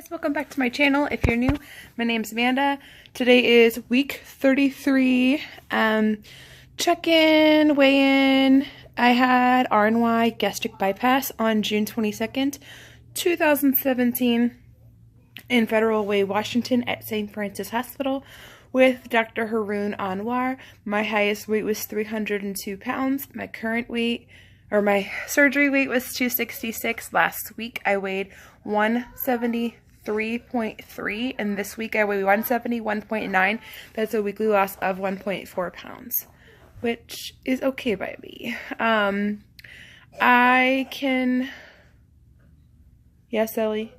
Guys, welcome back to my channel. If you're new, my name's Amanda. Today is week 33. Check-in, weigh-in. I had RNY gastric bypass on June 22nd, 2017 in Federal Way, Washington at St. Francis Hospital with Dr. Haroon Anwar. My highest weight was 302 pounds. My current weight, or my surgery weight, was 266. Last week I weighed 173.3, and this week I weigh 171.9. That's a weekly loss of 1.4 pounds, which is okay by me. Yes, Ellie?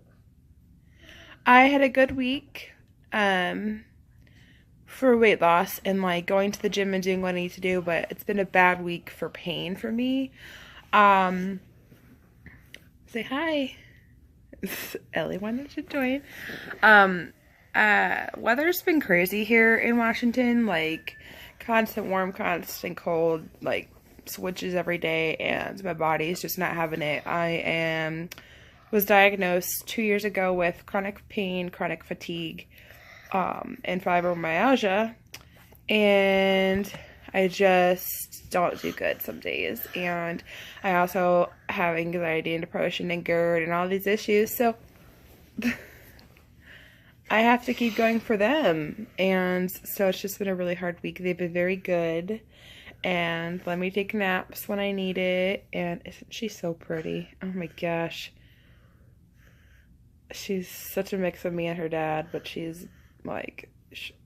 I had a good week for weight loss and like going to the gym and doing what I need to do, but it's been a bad week for pain for me. Say hi. Ellie wanted to join. Weather's been crazy here in Washington, like constant warm, constant cold, like switches every day, and my body's just not having it. I was diagnosed 2 years ago with chronic pain, chronic fatigue, and fibromyalgia, and I just don't do good some days, and I also have anxiety and depression and GERD and all these issues, so I have to keep going for them, and so it's just been a really hard week. They've been very good, and let me take naps when I need it, and isn't she so pretty? Oh my gosh. She's such a mix of me and her dad, but she's like,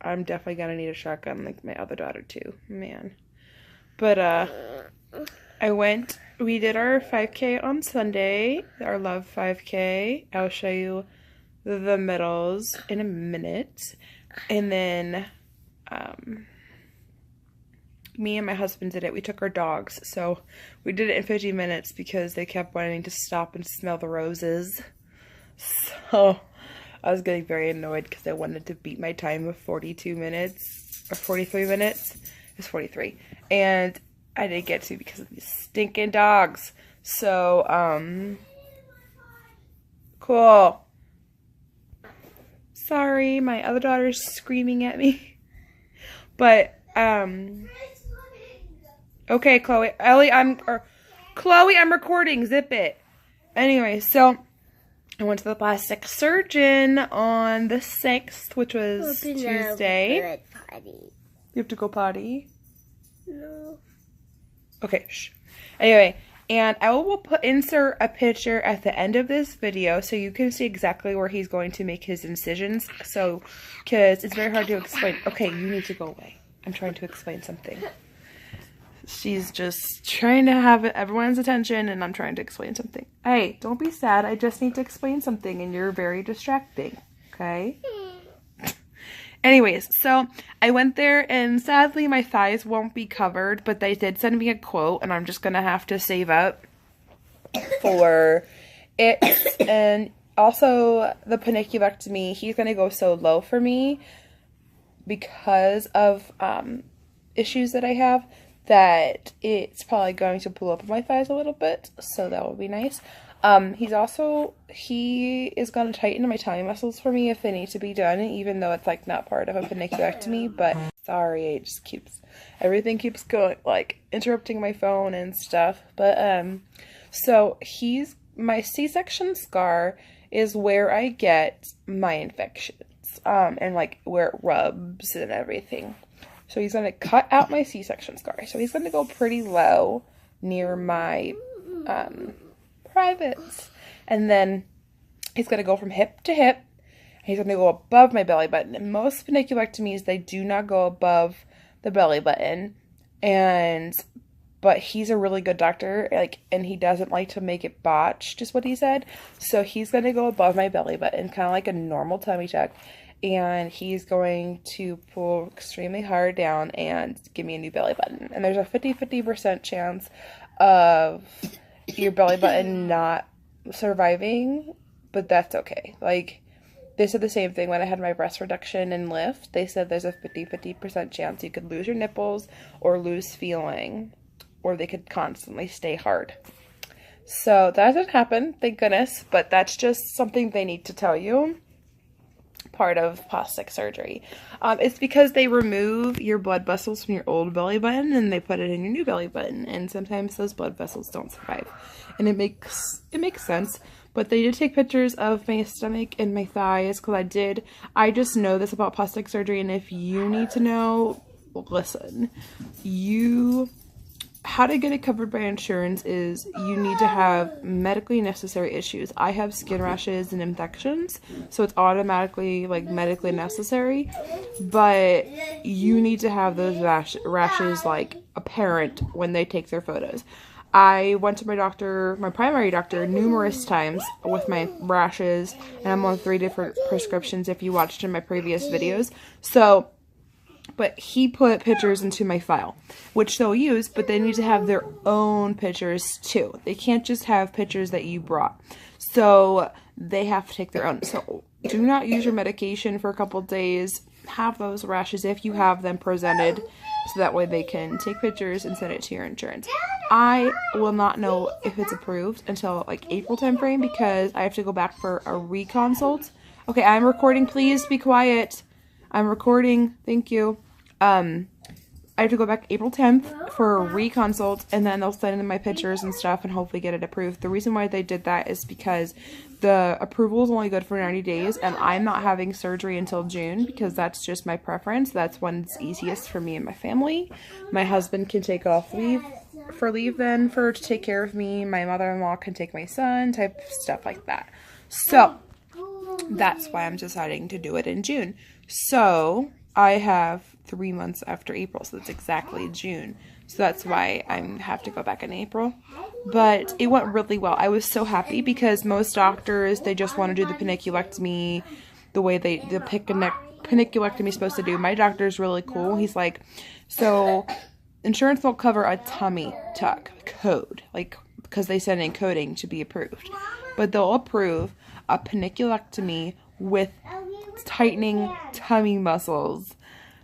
I'm definitely gonna need a shotgun like my other daughter too, man. But we did our 5K on Sunday, our Love 5K. I'll show you the medals in a minute. And then me and my husband did it. We took our dogs, so we did it in 50 minutes because they kept wanting to stop and smell the roses. So I was getting very annoyed because I wanted to beat my time of 42 minutes or 43 minutes. It's 43, and I didn't get to because of these stinking dogs. So cool. Sorry, my other daughter's screaming at me. But okay, Chloe, Chloe, I'm recording. Zip it. Anyway, so I went to the plastic surgeon on the 6th, which was Tuesday. You have to go potty? No. Okay, shh. Anyway, and I will insert a picture at the end of this video so you can see exactly where he's going to make his incisions. So, because it's very hard to explain. Okay, you need to go away. I'm trying to explain something. She's just trying to have everyone's attention, and I'm trying to explain something. Hey, don't be sad. I just need to explain something, and you're very distracting. Okay? Anyways, so I went there, and sadly my thighs won't be covered, but they did send me a quote, and I'm just going to have to save up for it. And also the paniculectomy, he's going to go so low for me because of issues that I have, that it's probably going to pull up my thighs a little bit, so that would be nice. He is going to tighten my tummy muscles for me if they need to be done, even though it's like not part of a paniculectomy, but sorry, it just everything keeps going, like interrupting my phone and stuff. But so my C-section scar is where I get my infections, and like where it rubs and everything. So he's going to cut out my C-section scar. So he's going to go pretty low near my privates. And then he's going to go from hip to hip. He's going to go above my belly button. In most paniculectomies, they do not go above the belly button. But he's a really good doctor, and he doesn't like to make it botched, is what he said. So he's going to go above my belly button, kind of like a normal tummy tuck. And he's going to pull extremely hard down and give me a new belly button. And there's a 50% chance of your belly button not surviving, but that's okay. Like, they said the same thing when I had my breast reduction and lift. They said there's a 50% chance you could lose your nipples or lose feeling, or they could constantly stay hard. So that doesn't happen, thank goodness, but that's just something they need to tell you. part of plastic surgery. It's because they remove your blood vessels from your old belly button and they put it in your new belly button, and sometimes those blood vessels don't survive, and it makes sense. But they did take pictures of my stomach and my thighs because I just know this about plastic surgery, and if you need to know, listen. How to get it covered by insurance is you need to have medically necessary issues. I have skin rashes and infections, so it's automatically like medically necessary, but you need to have those rashes like apparent when they take their photos. I went to my primary doctor, numerous times with my rashes, and I'm on 3 different prescriptions if you watched in my previous videos. But he put pictures into my file, which they'll use, but they need to have their own pictures too. They can't just have pictures that you brought. So they have to take their own. So do not use your medication for a couple days. Have those rashes if you have them presented, so that way they can take pictures and send it to your insurance. I will not know if it's approved until like April timeframe because I have to go back for a reconsult. Okay, I'm recording. Please be quiet. I'm recording. Thank you. I have to go back April 10th for a reconsult, and then they'll send in my pictures and stuff and hopefully get it approved. The reason why they did that is because the approval is only good for 90 days, and I'm not having surgery until June because that's just my preference. That's when it's easiest for me and my family. My husband can take off leave then to take care of me. My mother-in-law can take my son, type of stuff like that. So that's why I'm deciding to do it in June. So I have 3 months after April, so that's exactly June. So that's why I have to go back in April. But it went really well. I was so happy because most doctors, they just want to do the paniculectomy the way the paniculectomy is supposed to do. My doctor's really cool. He's like, so insurance won't cover a tummy tuck code, like, because they send in coding to be approved. But they'll approve a paniculectomy with tightening tummy muscles.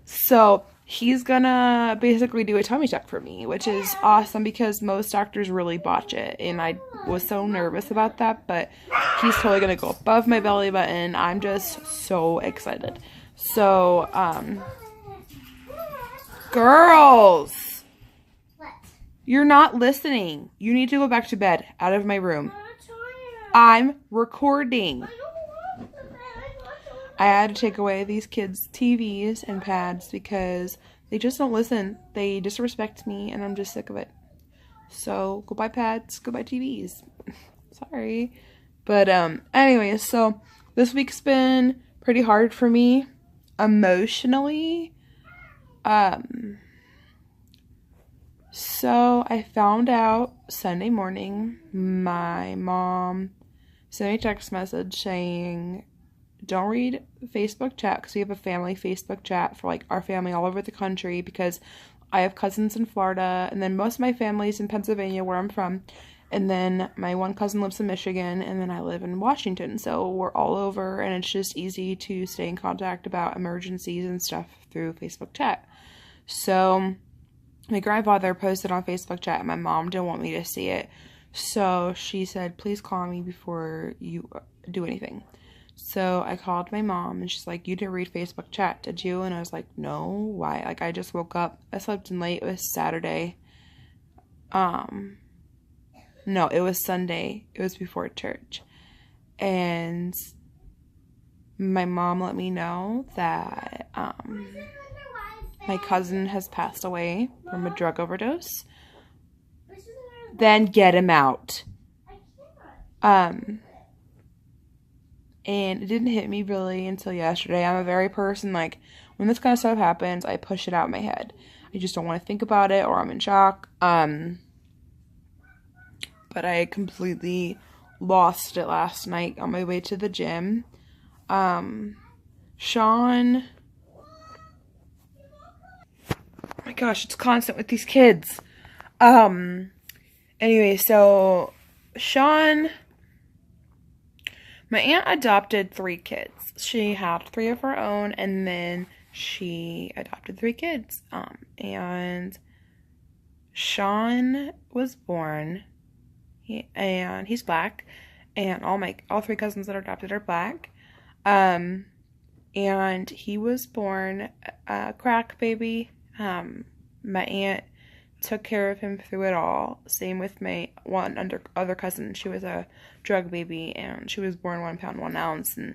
So he's gonna basically do a tummy tuck for me, which is awesome because most doctors really botch it, and I was so nervous about that, but he's totally gonna go above my belly button. I'm just so excited. So girls, you're not listening. You need to go back to bed, out of my room. I'm recording. I had to take away these kids' TVs and pads because they just don't listen. They disrespect me, and I'm just sick of it. So, goodbye pads, goodbye TVs. Sorry. But, anyways, so this week's been pretty hard for me emotionally. So I found out Sunday morning, my mom sent me a text message saying, don't read Facebook chat, because we have a family Facebook chat for like our family all over the country, because I have cousins in Florida, and then most of my family's in Pennsylvania, where I'm from, and then my one cousin lives in Michigan, and then I live in Washington, so we're all over, and it's just easy to stay in contact about emergencies and stuff through Facebook chat. So my grandfather posted on Facebook chat, and my mom didn't want me to see it, so she said, please call me before you do anything. So I called my mom, and she's like, you didn't read Facebook chat, did you? And I was like, no, why? Like, I just woke up. I slept in late. It was Saturday. No, it was Sunday. It was before church. And my mom let me know that my cousin has passed away from a drug overdose. Then get him out. And it didn't hit me really until yesterday. I'm a very person, like, when this kind of stuff happens, I push it out of my head. I just don't want to think about it, or I'm in shock. But I completely lost it last night on my way to the gym. Sean, oh my gosh, it's constant with these kids. Anyway, so Sean, my aunt adopted 3 kids. She had 3 of her own, and then she adopted 3 kids. And Sean was born, and he's black, and all 3 cousins that are adopted are black. and he was born a crack baby. My aunt took care of him through it all. Same with my other cousin. She was a drug baby, and she was born 1 pound 1 ounce. And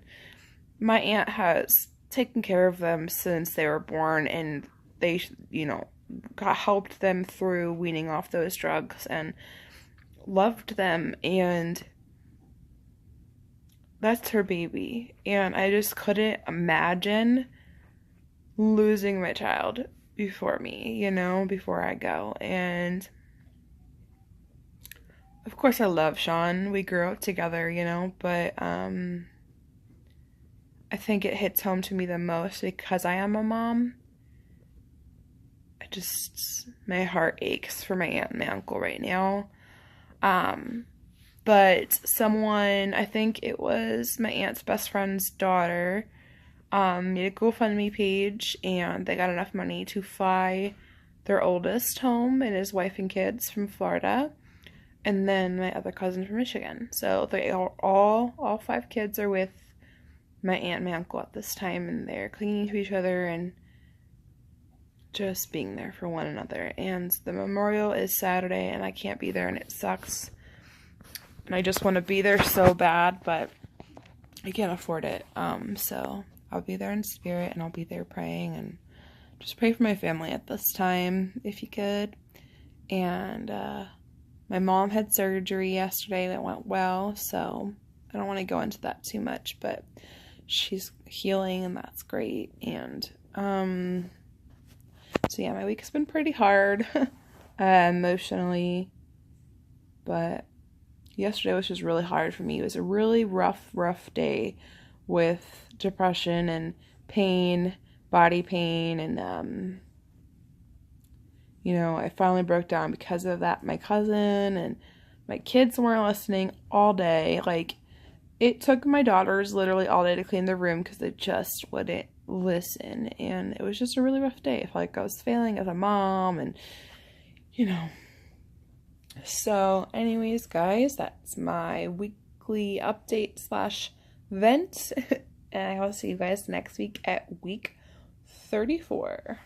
my aunt has taken care of them since they were born, and they, helped them through weaning off those drugs and loved them. And that's her baby. And I just couldn't imagine losing my child before me, before I go. And of course I love Sean. We grew up together, but I think it hits home to me the most because I am a mom. My heart aches for my aunt and my uncle right now. But someone, I think it was my aunt's best friend's daughter, made a GoFundMe page, and they got enough money to fly their oldest home and his wife and kids from Florida, and then my other cousin from Michigan. So they are all 5 kids are with my aunt and my uncle at this time, and they're clinging to each other and just being there for one another. And the memorial is Saturday, and I can't be there, and it sucks. And I just want to be there so bad, but I can't afford it. So I'll be there in spirit, and I'll be there praying, and just pray for my family at this time, if you could. And my mom had surgery yesterday that went well, so I don't want to go into that too much, but she's healing, and that's great. And so yeah, my week's been pretty hard emotionally, but yesterday was just really hard for me. It was a really rough day with depression and pain, body pain, and I finally broke down because of that. My cousin and my kids weren't listening all day. Like, it took my daughters literally all day to clean their room because they just wouldn't listen, and it was just a really rough day. I felt like I was failing as a mom, and so anyways, guys, that's my weekly update / vent. And I will see you guys next week at week 34.